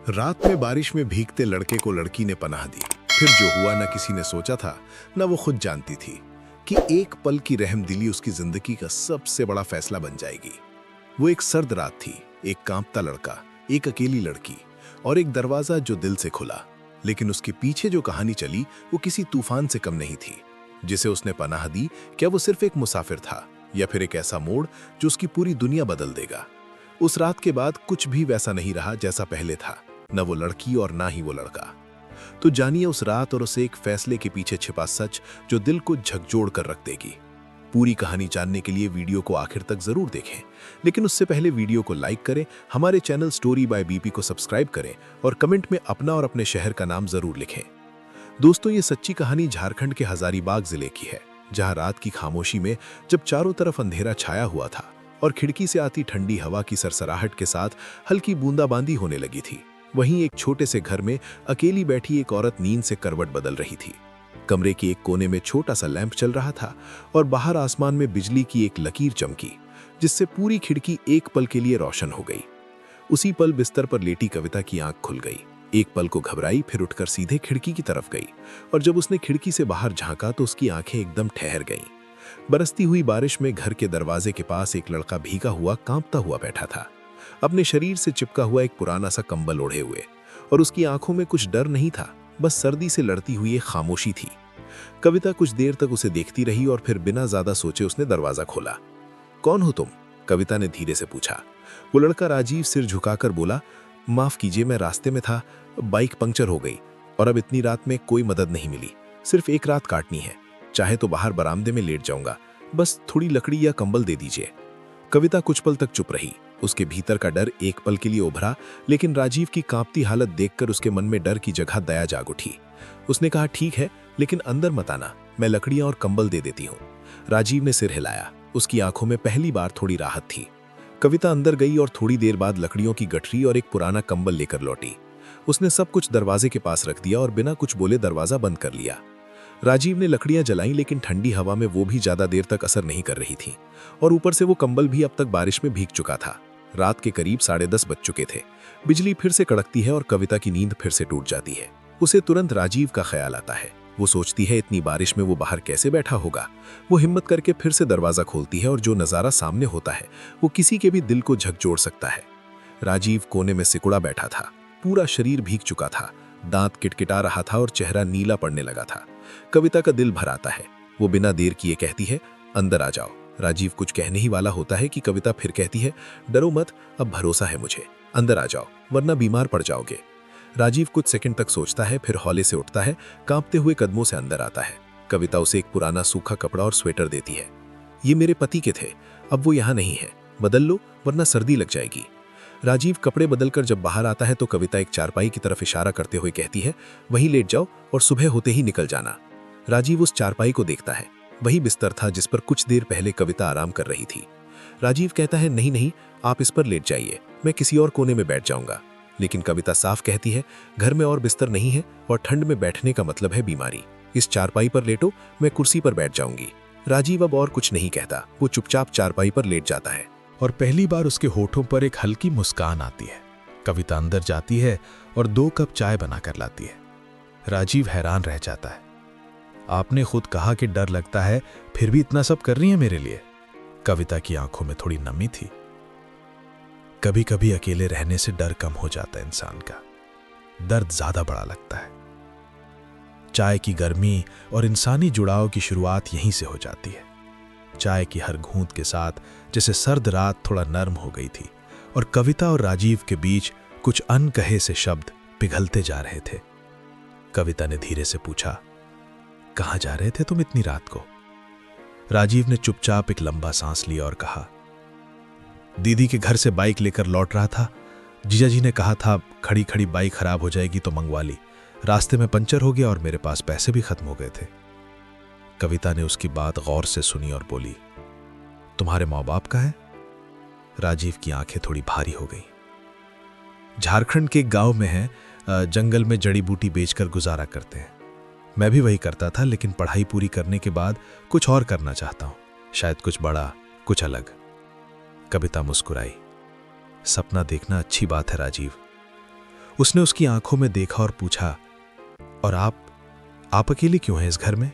रात में बारिश में भीगते लड़के को लड़की ने पनाह दी। फिर जो हुआ न किसी ने सोचा था, न वो खुद जानती थी कि एक पल की रहमदिली उसकी जिंदगी का सबसे बड़ा फैसला बन जाएगी। वो एक सर्द रात थी, एक कांपता लड़का, एक अकेली लड़की और एक दरवाजा जो दिल से खुला। लेकिन उसके पीछे जो कहानी चली वो किसी तूफान से कम नहीं थी। जिसे उसने पनाह दी, क्या वो सिर्फ एक मुसाफिर था या फिर एक ऐसा मोड़ जो उसकी पूरी दुनिया बदल देगा? उस रात के बाद कुछ भी वैसा नहीं रहा जैसा पहले था, न वो लड़की और ना ही वो लड़का। तो जानिए उस रात और उस एक फैसले के पीछे छिपा सच जो दिल को झकझोर कर रख देगी। पूरी कहानी जानने के लिए वीडियो को आखिर तक जरूर देखें, लेकिन उससे पहले वीडियो को लाइक करें, हमारे चैनल स्टोरी बाय बीपी को सब्सक्राइब करें और कमेंट में अपना और अपने शहर का नाम जरूर लिखें। दोस्तों, ये सच्ची कहानी झारखंड के हजारीबाग जिले की है, जहां रात की खामोशी में जब चारों तरफ अंधेरा छाया हुआ था और खिड़की से आती ठंडी हवा की सरसराहट के साथ हल्की बूंदाबांदी होने लगी थी, वहीं एक छोटे से घर में अकेली बैठी एक औरत नींद से करवट बदल रही थी। कमरे के एक कोने में छोटा सा लैंप चल रहा था और बाहर आसमान में बिजली की एक लकीर चमकी, जिससे पूरी खिड़की एक पल के लिए रोशन हो गई। उसी पल बिस्तर पर लेटी कविता की आंख खुल गई। एक पल को घबराई, फिर उठकर सीधे खिड़की की तरफ गई और जब उसने खिड़की से बाहर झांका तो उसकी आंखें एकदम ठहर गईं। बरसती हुई बारिश में घर के दरवाजे के पास एक लड़का भीगा हुआ, कांपता हुआ बैठा था, अपने शरीर से चिपका हुआ एक पुराना सा कंबल ओढ़े हुए, और उसकी आंखों में कुछ डर नहीं था, बस सर्दी से लड़ती हुई एक खामोशी थी। कविता कुछ देर तक उसे देखती रही और फिर बिना ज्यादा सोचे उसने दरवाजा खोला। कौन हो तुम? कविता ने धीरे से पूछा। वो लड़का राजीव सिर झुकाकर बोला, माफ कीजिए, मैं रास्ते में था, बाइक पंक्चर हो गई और अब इतनी रात में कोई मदद नहीं मिली, सिर्फ एक रात काटनी है, चाहे तो बाहर बरामदे में लेट जाऊंगा, बस थोड़ी लकड़ी या कंबल दे दीजिए। कविता कुछ पल तक चुप रही। उसके भीतर का डर एक पल के लिए उभरा, लेकिन राजीव की कांपती हालत देखकर उसके मन में डर की जगह दया जाग उठी। उसने कहा, ठीक है, लेकिन अंदर मत आना, मैं लकड़ियां और कंबल दे देती हूँ। राजीव ने सिर हिलाया। उसकी आंखों में पहली बार थोड़ी राहत थी। कविता अंदर गई और थोड़ी देर बाद लकड़ियों की गठरी और एक पुराना कंबल लेकर लौटी। उसने सब कुछ दरवाजे के पास रख दिया और बिना कुछ बोले दरवाजा बंद कर लिया। राजीव ने लकड़ियां जलाईं, लेकिन ठंडी हवा में वो भी ज्यादा देर तक असर नहीं कर रही थी और ऊपर से वो कंबल भी अब तक बारिश में भीग चुका था। रात के करीब 10:30 बज चुके थे। बिजली फिर से कड़कती है और कविता की नींद फिर से टूट जाती है। उसे तुरंत राजीव का ख्याल आता है। वो सोचती है, इतनी बारिश में वो बाहर कैसे बैठा होगा। वो हिम्मत करके फिर से दरवाजा खोलती है और जो नजारा सामने होता है वो किसी के भी दिल को झकझोर सकता है। राजीव कोने में सिकुड़ा बैठा था, पूरा शरीर भीग चुका था, दांत किटकिटा रहा था और चेहरा नीला पड़ने लगा था। कविता का दिल भर आता है। वो बिना देर किए कहती है, अंदर आ जाओ। राजीव कुछ कहने ही वाला होता है कि कविता फिर कहती है, डरो मत, अब भरोसा है मुझे, अंदर आ जाओ वरना बीमार पड़ जाओगे। राजीव कुछ सेकंड तक सोचता है, फिर हौले से उठता है, कांपते हुए कदमों से अंदर आता है। कविता उसे एक पुराना सूखा कपड़ा और स्वेटर देती है। ये मेरे पति के थे, अब वो यहाँ नहीं है, बदल लो वरना सर्दी लग जाएगी। राजीव कपड़े बदलकर जब बाहर आता है तो कविता एक चारपाई की तरफ इशारा करते हुए कहती है, वहीं लेट जाओ और सुबह होते ही निकल जाना। राजीव उस चारपाई को देखता है। वही बिस्तर था जिस पर कुछ देर पहले कविता आराम कर रही थी। राजीव कहता है, नहीं नहीं, आप इस पर लेट जाइए, मैं किसी और कोने में बैठ जाऊंगा। लेकिन कविता साफ कहती है, घर में और बिस्तर नहीं है और ठंड में बैठने का मतलब है बीमारी। इस चारपाई पर लेटो, मैं कुर्सी पर बैठ जाऊंगी। राजीव अब और कुछ नहीं कहता। वो चुपचाप चारपाई पर लेट जाता है और पहली बार उसके होठों पर एक हल्की मुस्कान आती है। कविता अंदर जाती है और 2 कप चाय बनाकर लाती है। राजीव हैरान रह जाता है। आपने खुद कहा कि डर लगता है, फिर भी इतना सब कर रही है मेरे लिए। कविता की आंखों में थोड़ी नमी थी। कभी कभी अकेले रहने से डर कम हो जाता है इंसान का, दर्द ज्यादा बड़ा लगता है। चाय की गर्मी और इंसानी जुड़ाव की शुरुआत यहीं से हो जाती है। चाय की हर घूंट के साथ जैसे सर्द रात थोड़ा नर्म हो गई थी और कविता और राजीव के बीच कुछ अनकहे से शब्द पिघलते जा रहे थे। कविता ने धीरे से पूछा, कहां जा रहे थे तुम इतनी रात को? राजीव ने चुपचाप एक लंबा सांस लिया और कहा, दीदी के घर से बाइक लेकर लौट रहा था। जीजा जी ने कहा था खड़ी खड़ी बाइक खराब हो जाएगी तो मंगवा ली। रास्ते में पंचर हो गया और मेरे पास पैसे भी खत्म हो गए थे। कविता ने उसकी बात गौर से सुनी और बोली, तुम्हारे माँ बाप का है? राजीव की आंखें थोड़ी भारी हो गई। झारखंड के एक गांव में है, जंगल में जड़ी बूटी बेचकर गुजारा करते हैं। मैं भी वही करता था, लेकिन पढ़ाई पूरी करने के बाद कुछ और करना चाहता हूं, शायद कुछ बड़ा, कुछ अलग। कविता मुस्कुराई। सपना देखना अच्छी बात है राजीव। उसने उसकी आंखों में देखा और पूछा, और आप अकेली क्यों हैं इस घर में?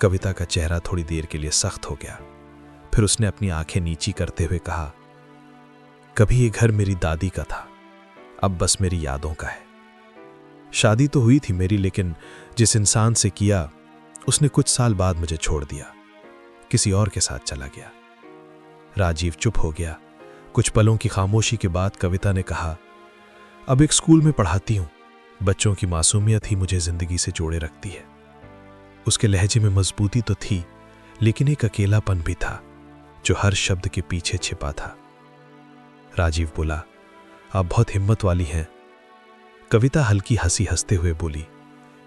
कविता का चेहरा थोड़ी देर के लिए सख्त हो गया। फिर उसने अपनी आंखें नीची करते हुए कहा, कभी ये घर मेरी दादी का था, अब बस मेरी यादों का है। शादी तो हुई थी मेरी, लेकिन जिस इंसान से किया उसने कुछ साल बाद मुझे छोड़ दिया, किसी और के साथ चला गया। राजीव चुप हो गया। कुछ पलों की खामोशी के बाद कविता ने कहा, अब एक स्कूल में पढ़ाती हूं। बच्चों की मासूमियत ही मुझे जिंदगी से जोड़े रखती है। उसके लहजे में मजबूती तो थी, लेकिन एक अकेलापन भी था जो हर शब्द के पीछे छिपा था। राजीव बोला, आप बहुत हिम्मत वाली हैं। कविता हल्की हंसी हंसते हुए बोली,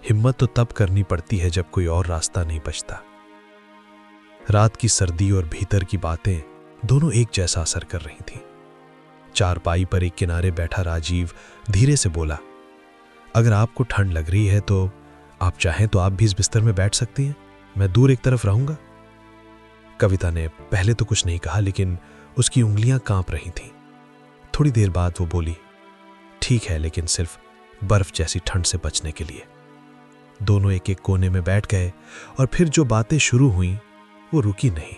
हिम्मत तो तब करनी पड़ती है जब कोई और रास्ता नहीं बचता। रात की सर्दी और भीतर की बातें दोनों एक जैसा असर कर रही थीं। चारपाई पर एक किनारे बैठा राजीव धीरे से बोला, अगर आपको ठंड लग रही है तो आप चाहें तो आप भी इस बिस्तर में बैठ सकती हैं, मैं दूर एक तरफ रहूंगा। कविता ने पहले तो कुछ नहीं कहा, लेकिन उसकी उंगलियां कांप रही थीं। थोड़ी देर बाद वो बोली, ठीक है, लेकिन सिर्फ बर्फ जैसी ठंड से बचने के लिए। दोनों एक एक कोने में बैठ गए और फिर जो बातें शुरू हुईं वो रुकी नहीं।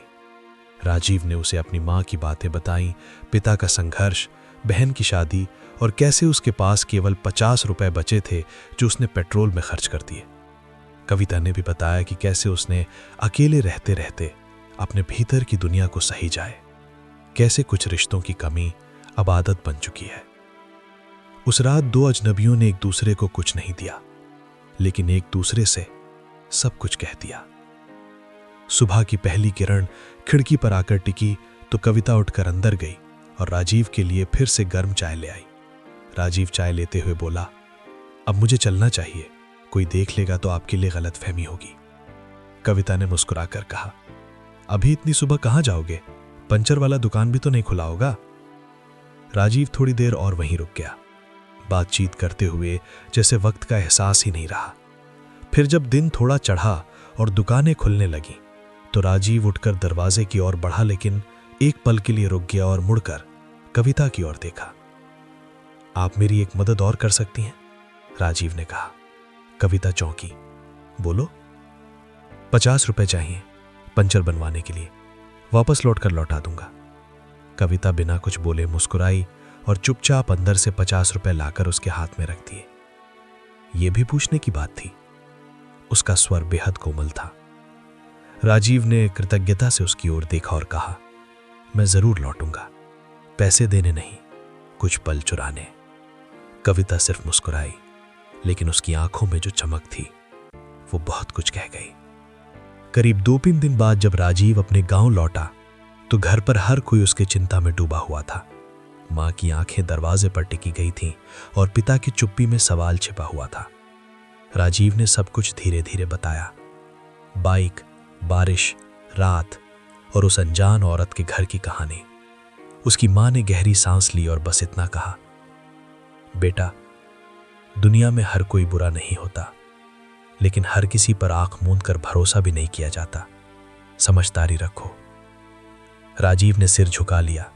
राजीव ने उसे अपनी मां की बातें बताईं, पिता का संघर्ष, बहन की शादी और कैसे उसके पास केवल 50 रुपए बचे थे जो उसने पेट्रोल में खर्च कर दिए। कविता ने भी बताया कि कैसे उसने अकेले रहते रहते अपने भीतर की दुनिया को सही जाए, कैसे कुछ रिश्तों की कमी अब आदत बन चुकी है। उस रात दो अजनबियों ने एक दूसरे को कुछ नहीं दिया, लेकिन एक दूसरे से सब कुछ कह दिया। सुबह की पहली किरण खिड़की पर आकर टिकी तो कविता उठकर अंदर गई और राजीव के लिए फिर से गर्म चाय ले आई। राजीव चाय लेते हुए बोला, अब मुझे चलना चाहिए, कोई देख लेगा तो आपके लिए गलतफहमी होगी। कविता ने मुस्कुराकर कहा, अभी इतनी सुबह कहाँ जाओगे? पंचर वाला दुकान भी तो नहीं खुला होगा। राजीव थोड़ी देर और वहीं रुक गया, बातचीत करते हुए जैसे वक्त का एहसास ही नहीं रहा। फिर जब दिन थोड़ा चढ़ा और दुकानें खुलने लगीं तो राजीव उठकर दरवाजे की ओर बढ़ा, लेकिन एक पल के लिए रुक गया और मुड़कर कविता की ओर देखा। आप मेरी एक मदद और कर सकती हैं? राजीव ने कहा। कविता चौंकी। बोलो। 50 रुपए चाहिए पंचर बनवाने के लिए, वापस लौटकर लौटा दूंगा। कविता बिना कुछ बोले मुस्कुराई और चुपचाप अंदर से 50 रुपए लाकर उसके हाथ में रख दिए। यह भी पूछने की बात थी। उसका स्वर बेहद कोमल था। राजीव ने कृतज्ञता से उसकी ओर देखा और कहा, मैं जरूर लौटूंगा, पैसे देने नहीं, कुछ पल चुराने। कविता सिर्फ मुस्कुराई, लेकिन उसकी आंखों में जो चमक थी वो बहुत कुछ कह गई। करीब 2-3 दिन बाद जब राजीव अपने गांव लौटा तो घर पर हर कोई उसके चिंता में डूबा हुआ था। मां की आंखें दरवाजे पर टिकी गई थीं और पिता की चुप्पी में सवाल छिपा हुआ था। राजीव ने सब कुछ धीरे धीरे बताया, बाइक, बारिश, रात और उस अनजान औरत के घर की कहानी। उसकी मां ने गहरी सांस ली और बस इतना कहा, बेटा, दुनिया में हर कोई बुरा नहीं होता, लेकिन हर किसी पर आंख मूंद कर भरोसा भी नहीं किया जाता। समझदारी रखो। राजीव ने सिर झुका लिया,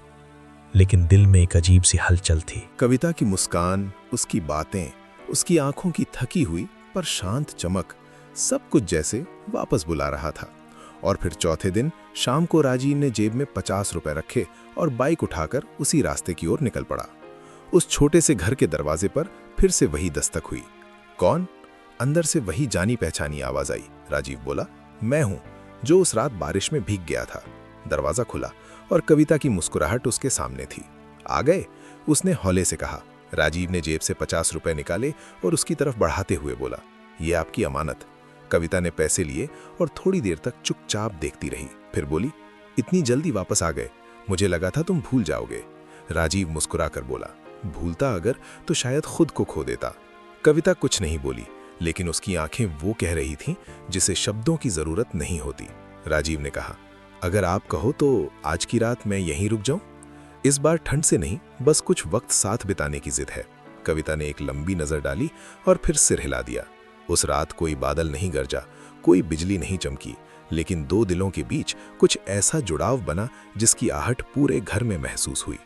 लेकिन दिल में एक अजीब सी हलचल थी। कविता की मुस्कान, उसकी बातें, उसकी आंखों की थकी हुई पर शांत चमक, सब कुछ जैसे वापस बुला रहा था। और फिर चौथे दिन शाम को राजीव ने जेब में 50 रुपए रखे और बाइक उठाकर उसी रास्ते की ओर निकल पड़ा। उस छोटे से घर के दरवाजे पर फिर से वही दस्तक हुई। कौन? अंदर से वही जानी पहचानी आवाज आई। राजीव बोला, मैं हूं, जो उस रात बारिश में भीग गया था। दरवाजा खुला और कविता की मुस्कुराहट उसके सामने थी। आ गए? उसने हौले से कहा। राजीव ने जेब से 50 रुपए निकाले और उसकी तरफ बढ़ाते हुए बोला, ये आपकी अमानत। कविता ने पैसे लिए और थोड़ी देर तक चुपचाप देखती रही। फिर बोली, इतनी जल्दी वापस आ गए? मुझे लगा था तुम भूल जाओगे। राजीव मुस्कुराकर बोला, भूलता अगर तो शायद खुद को खो देता। कविता कुछ नहीं बोली, लेकिन उसकी आंखें वो कह रही थीं जिसे शब्दों की जरूरत नहीं होती। राजीव ने कहा, अगर आप कहो तो आज की रात मैं यहीं रुक जाऊं? इस बार ठंड से नहीं, बस कुछ वक्त साथ बिताने की जिद है। कविता ने एक लंबी नजर डाली और फिर सिर हिला दिया। उस रात कोई बादल नहीं गरजा, कोई बिजली नहीं चमकी, लेकिन दो दिलों के बीच कुछ ऐसा जुड़ाव बना जिसकी आहट पूरे घर में महसूस हुई।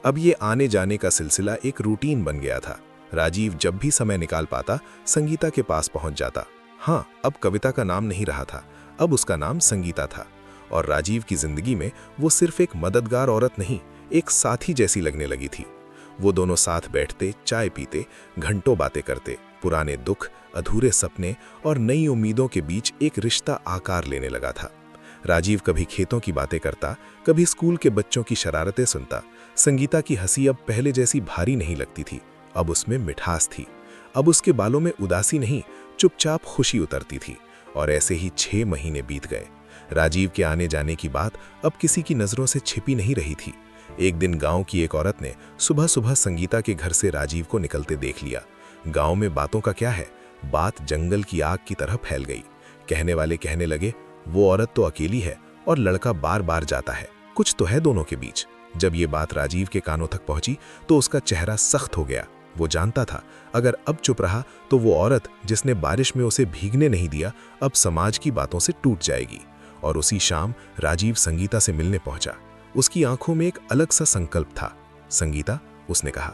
अब ये आने जाने का सिलसिला एक रूटीन बन गया था। राजीव जब भी समय निकाल पाता संगीता के पास पहुंच जाता। हाँ, अब कविता का नाम नहीं रहा था, अब उसका नाम संगीता था। और राजीव की जिंदगी में वो सिर्फ एक मददगार औरत नहीं, एक साथी जैसी लगने लगी थी। वो दोनों साथ बैठते, चाय पीते, घंटों बातें करते। पुराने दुख, अधूरे सपने और नई उम्मीदों के बीच एक रिश्ता आकार लेने लगा था। राजीव कभी खेतों की बातें करता, कभी स्कूल के बच्चों की शरारतें सुनता। संगीता की हंसी अब पहले जैसी भारी नहीं लगती थी, अब उसमें मिठास थी। अब उसके बालों में उदासी नहीं, चुपचाप खुशी उतरती थी। और ऐसे ही 6 महीने बीत गए। राजीव के आने जाने की बात अब किसी की नजरों से छिपी नहीं रही थी। एक दिन गांव की एक औरत ने सुबह सुबह संगीता के घर से राजीव को निकलते देख लिया। गांव में बातों का क्या है, बात जंगल की आग की तरह फैल गई। कहने वाले कहने लगे, वो औरत तो अकेली है और लड़का बार बार जाता है, कुछ तो है दोनों के बीच। जब ये बात राजीव के कानों तक पहुंची तो उसका चेहरा सख्त हो गया। वो जानता था अगर अब चुप रहा तो वो औरत जिसने बारिश में उसे भीगने नहीं दिया अब समाज की बातों से टूट जाएगी। और उसी शाम राजीव संगीता से मिलने पहुंचा। उसकी आंखों में एक अलग सा संकल्प था। संगीता, उसने कहा,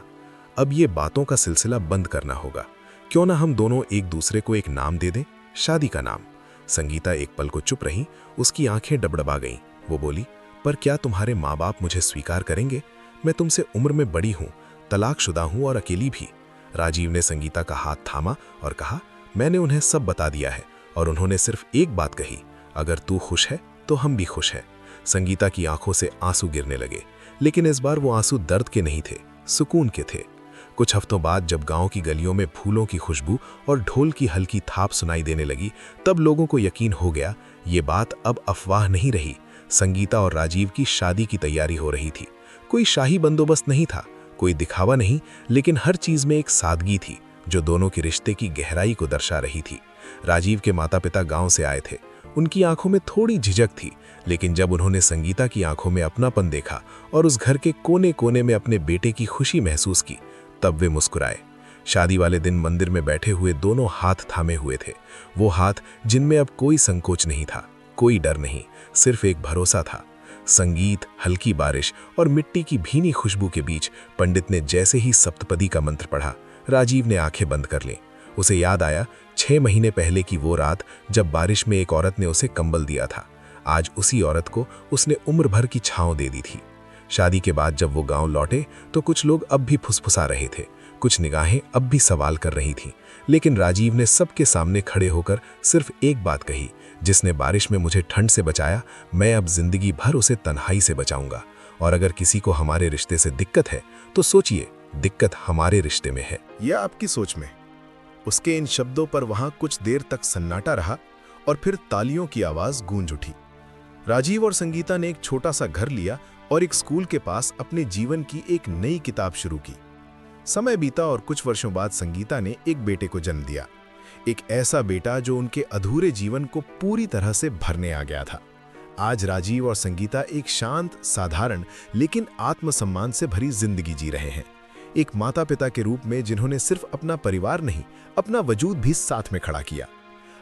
अब ये बातों का सिलसिला बंद करना होगा। क्यों ना हम दोनों एक दूसरे को एक नाम दे दें, शादी का नाम। संगीता एक पल को चुप रही, उसकी आंखें डबडबा गईं। वो बोली, पर क्या तुम्हारे माँ बाप मुझे स्वीकार करेंगे? मैं तुमसे उम्र में बड़ी हूँ, तलाकशुदा हूँ और अकेली भी। राजीव ने संगीता का हाथ थामा और कहा, मैंने उन्हें सब बता दिया है और उन्होंने सिर्फ एक बात कही, अगर तू खुश है तो हम भी खुश हैं। संगीता की आंखों से आंसू गिरने लगे, लेकिन इस बार वो आंसू दर्द के नहीं थे, सुकून के थे। कुछ हफ्तों बाद जब गांव की गलियों में फूलों की खुशबू और ढोल की हल्की थाप सुनाई देने लगी, तब लोगों को यकीन हो गया ये बात अब अफवाह नहीं रही। संगीता और राजीव की शादी की तैयारी हो रही थी। कोई शाही बंदोबस्त नहीं था, कोई दिखावा नहीं, लेकिन हर चीज में एक सादगी थी जो दोनों के रिश्ते की गहराई को दर्शा रही थी। राजीव के माता पिता गांव से आए थे। उनकी आंखों में थोड़ी झिझक थी, लेकिन जब उन्होंने संगीता की आंखों में अपनापन देखा और उस घर के कोने कोने में अपने बेटे की खुशी महसूस की, तब वे मुस्कुराए। शादी वाले दिन मंदिर में बैठे हुए दोनों हाथ थामे हुए थे। वो हाथ जिनमें अब कोई संकोच नहीं था, कोई डर नहीं, सिर्फ एक भरोसा था। संगीत, हल्की बारिश और मिट्टी की भीनी खुशबू के बीच पंडित ने जैसे ही सप्तपदी का मंत्र पढ़ा, राजीव ने आंखें बंद कर लीं। उसे याद आया 6 महीने पहले की वो रात जब बारिश में एक औरत ने उसे कंबल दिया था। आज उसी औरत को उसने उम्र भर की छांव दे दी थी। शादी के बाद जब वो गांव लौटे तो कुछ लोग अब भी फुसफुसा रहे थे, कुछ निगाहें अब भी सवाल कर रही थीं, लेकिन राजीव ने सबके सामने खड़े होकर सिर्फ एक बात कही, जिसने बारिश में मुझे ठंड से बचाया, मैं अब जिंदगी भर उसे तन्हाई से बचाऊंगा। और अगर किसी को हमारे रिश्ते से दिक्कत है तो सोचिए, दिक्कत हमारे रिश्ते में है या आपकी सोच में। उसके इन शब्दों पर वहां कुछ देर तक सन्नाटा रहा और फिर तालियों की आवाज गूंज उठी। राजीव और संगीता ने एक छोटा सा घर लिया और एक स्कूल के पास अपने जीवन की एक नई किताब शुरू की। समय बीता और कुछ वर्षों बाद संगीता ने एक बेटे को जन्म दिया। एक ऐसा बेटा जो उनके अधूरे जीवन को पूरी तरह से भरने आ गया था। आज राजीव और संगीता एक शांत, साधारण लेकिन आत्मसम्मान से भरी जिंदगी जी रहे हैं। एक माता पिता के रूप में जिन्होंने सिर्फ अपना परिवार नहीं, अपना वजूद भी साथ में खड़ा किया।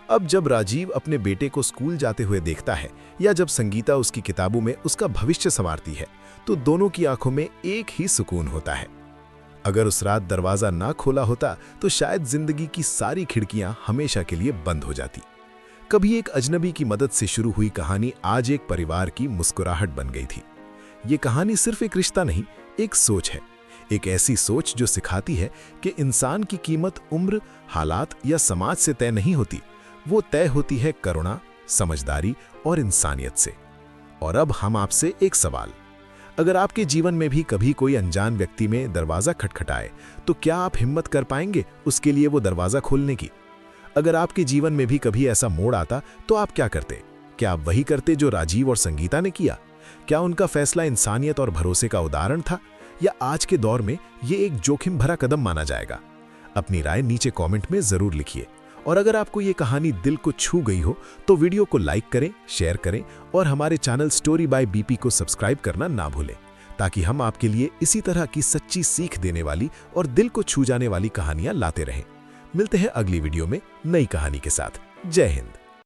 अब जब राजीव अपने बेटे को स्कूल जाते हुए देखता है या जब संगीता उसकी किताबों में उसका भविष्य संवारती है, तो दोनों की आंखों में एक ही सुकून होता है। अगर उस रात दरवाजा ना खोला होता तो शायद जिंदगी की सारी खिड़कियां हमेशा के लिए बंद हो जाती। कभी एक अजनबी की मदद से शुरू हुई कहानी आज एक परिवार की मुस्कुराहट बन गई थी। ये कहानी सिर्फ एक रिश्ता नहीं, एक सोच है। एक ऐसी सोच जो सिखाती है कि इंसान की कीमत उम्र, हालात या समाज से तय नहीं होती, वो तय होती है करुणा, समझदारी और इंसानियत से। और अब हम आपसे एक सवाल, अगर आपके जीवन में भी कभी कोई अनजान व्यक्ति में दरवाजा खटखटाए तो क्या आप हिम्मत कर पाएंगे उसके लिए वो दरवाजा खोलने की? अगर आपके जीवन में भी कभी ऐसा मोड़ आता तो आप क्या करते? क्या आप वही करते जो राजीव और संगीता ने किया? क्या उनका फैसला इंसानियत और भरोसे का उदाहरण था, या आज के दौर में ये एक जोखिम भरा कदम माना जाएगा? अपनी राय नीचे कमेंट में जरूर लिखिए। और अगर आपको ये कहानी दिल को छू गई हो तो वीडियो को लाइक करें, शेयर करें और हमारे चैनल स्टोरी बाय बीपी को सब्सक्राइब करना ना भूलें, ताकि हम आपके लिए इसी तरह की सच्ची सीख देने वाली और दिल को छू जाने वाली कहानियां लाते रहें। मिलते हैं अगली वीडियो में नई कहानी के साथ। जय हिंद।